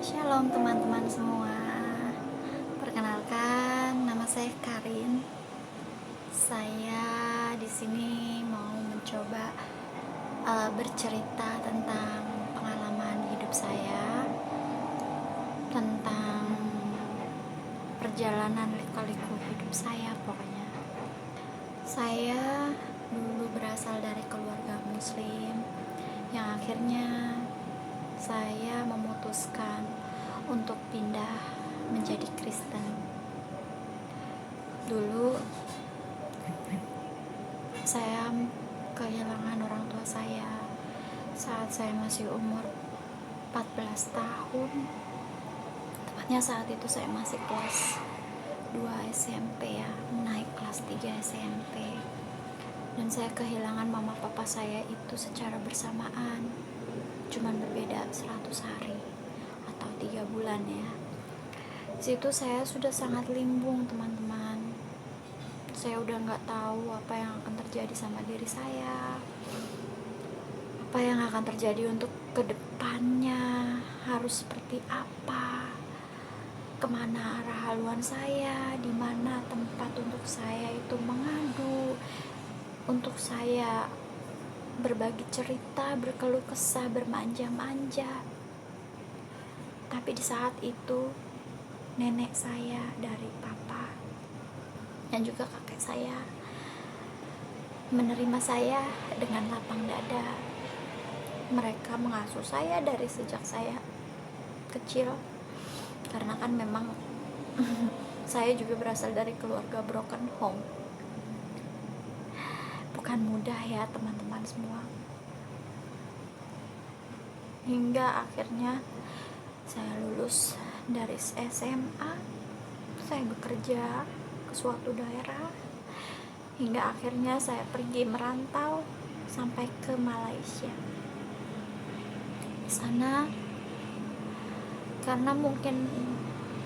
Shalom teman-teman semua. Perkenalkan, nama saya Karin. Saya di sini mau mencoba bercerita tentang pengalaman hidup saya, tentang perjalanan lika-liku hidup saya pokoknya. Saya dulu berasal dari keluarga muslim yang akhirnya saya memutuskan untuk pindah menjadi Kristen. Dulu saya kehilangan orang tua saya saat saya masih umur 14 tahun. Tepatnya saat itu saya masih kelas 2 SMP ya, naik kelas 3 SMP. Dan saya kehilangan mama papa saya itu secara bersamaan. Cuman berbeda 100 hari atau 3 bulan ya. Situ saya sudah sangat limbung teman-teman. Saya udah nggak tahu apa yang akan terjadi sama diri saya, apa yang akan terjadi untuk kedepannya, harus seperti apa, kemana arah haluan saya, di mana tempat untuk saya itu mengadu, untuk saya berbagi cerita, berkeluh kesah, bermanja-manja. Tapi di saat itu nenek saya dari papa dan juga kakek saya menerima saya dengan lapang dada. Mereka mengasuh saya dari sejak saya kecil, karena kan memang saya juga berasal dari keluarga broken home. Bukan mudah ya teman-teman semua. Hingga akhirnya saya lulus dari SMA, saya bekerja ke suatu daerah, hingga akhirnya saya pergi merantau sampai ke Malaysia. Di sana, karena mungkin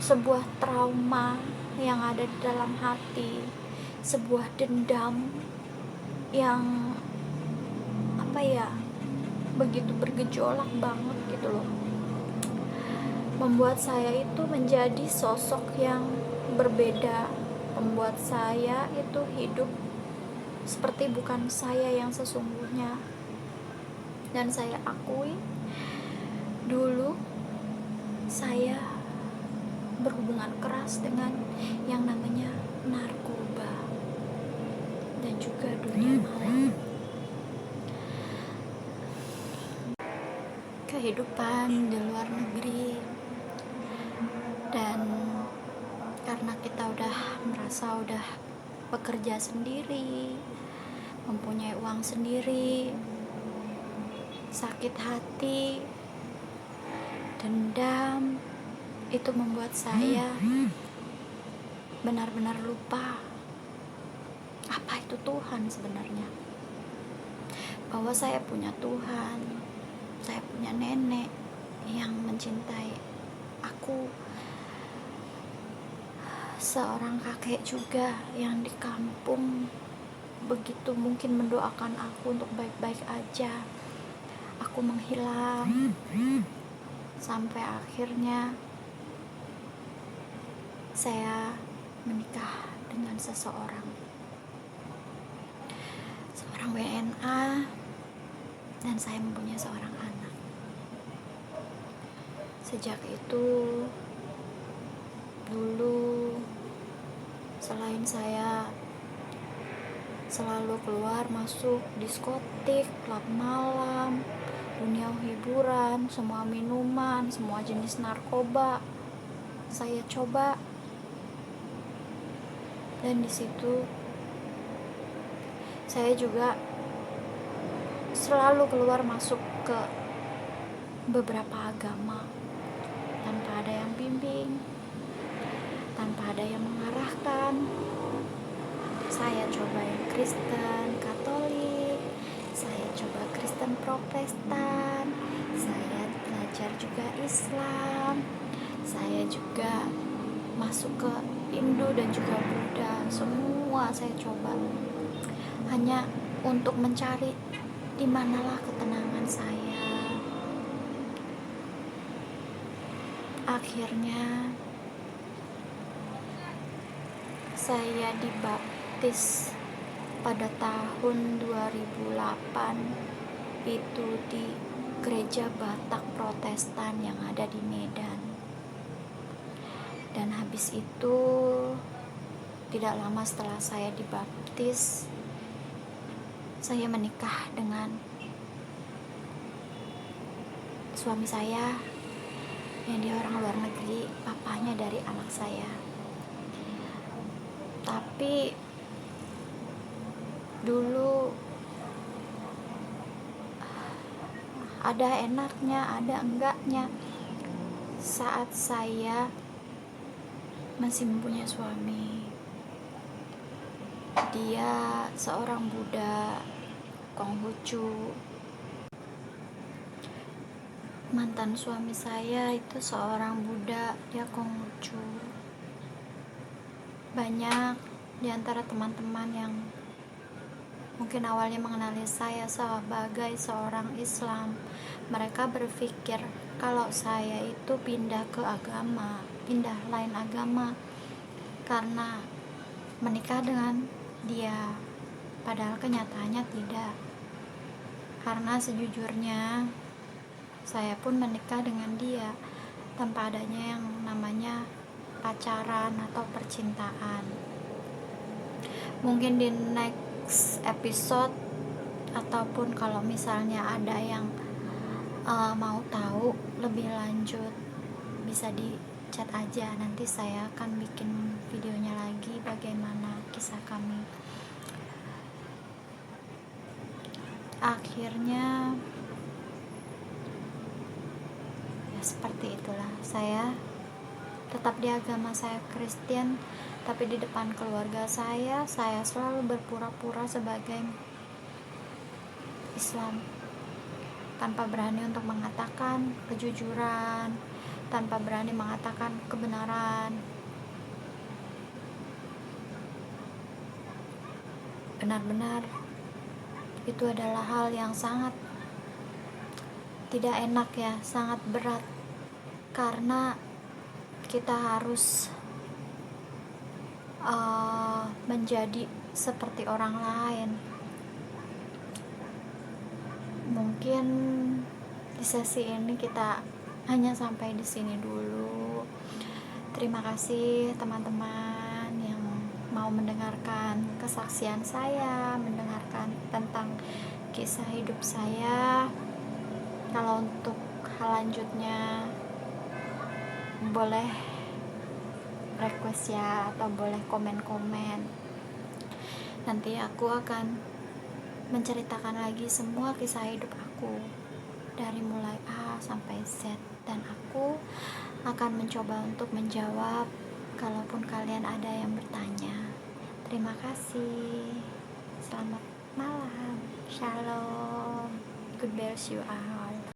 sebuah trauma yang ada di dalam hati, sebuah dendam yang begitu bergejolak banget gitu loh, membuat saya itu menjadi sosok yang berbeda, membuat saya itu hidup seperti bukan saya yang sesungguhnya. Dan saya akui dulu saya berhubungan keras dengan yang namanya narkoba dan juga dunia malam. Kehidupan di luar negeri, dan karena kita merasa udah bekerja sendiri, mempunyai uang sendiri, sakit hati, dendam, itu membuat saya benar-benar lupa apa itu Tuhan sebenarnya, bahwa saya punya Tuhan, saya punya nenek yang mencintai aku, seorang kakek juga yang di kampung begitu mungkin mendoakan aku untuk baik-baik aja. Aku menghilang sampai akhirnya saya menikah dengan seorang WNA, dan saya mempunyai seorang anak. Sejak itu, dulu selain saya selalu keluar masuk diskotik, klub malam, dunia hiburan, semua minuman, semua jenis narkoba saya coba. Dan di situ saya juga selalu keluar masuk ke beberapa agama tanpa ada yang bimbing, tanpa ada yang mengarahkan. Saya coba yang Kristen Katolik, saya coba Kristen Protestan, saya belajar juga Islam, saya juga masuk ke Hindu dan juga Buddha. Semua saya coba, hanya untuk mencari di manalah ketenangan saya. Akhirnya saya dibaptis pada tahun 2008 itu di gereja Batak Protestan yang ada di Medan. Dan habis itu tidak lama setelah saya dibaptis, saya menikah dengan suami saya yang dia orang luar negeri, papanya dari anak saya. Tapi dulu ada enaknya, ada enggaknya. Saat saya masih mempunyai suami, dia seorang Buddha Konghucu. Mantan suami saya itu seorang Buddha, dia Konghucu. Banyak di antara teman-teman yang mungkin awalnya mengenali saya sebagai seorang Islam, mereka berpikir kalau saya itu pindah lain agama karena menikah dengan dia. Padahal kenyataannya tidak, karena sejujurnya saya pun menikah dengan dia tanpa adanya yang namanya pacaran atau percintaan. Mungkin di next episode, ataupun kalau misalnya ada yang mau tahu lebih lanjut, bisa di chat aja, nanti saya akan bikin videonya lagi bagaimana kisah kami. Akhirnya ya seperti itulah, saya tetap di agama saya Kristen, tapi di depan keluarga saya selalu berpura-pura sebagai Islam, tanpa berani untuk mengatakan kejujuran, tanpa berani mengatakan kebenaran. Benar-benar itu adalah hal yang sangat tidak enak ya, sangat berat, karena kita harus menjadi seperti orang lain. Mungkin di sesi ini kita hanya sampai di sini dulu. Terima kasih teman-teman yang mau mendengarkan kesaksian saya, mendengarkan tentang kisah hidup saya. Kalau untuk hal lanjutnya boleh request ya, atau boleh komen-komen. Nanti aku akan menceritakan lagi semua kisah hidup aku dari mulai A sampai Z, dan aku akan mencoba untuk menjawab kalaupun kalian ada yang bertanya. Terima kasih. Selamat malam. Shalom. Good bless you all.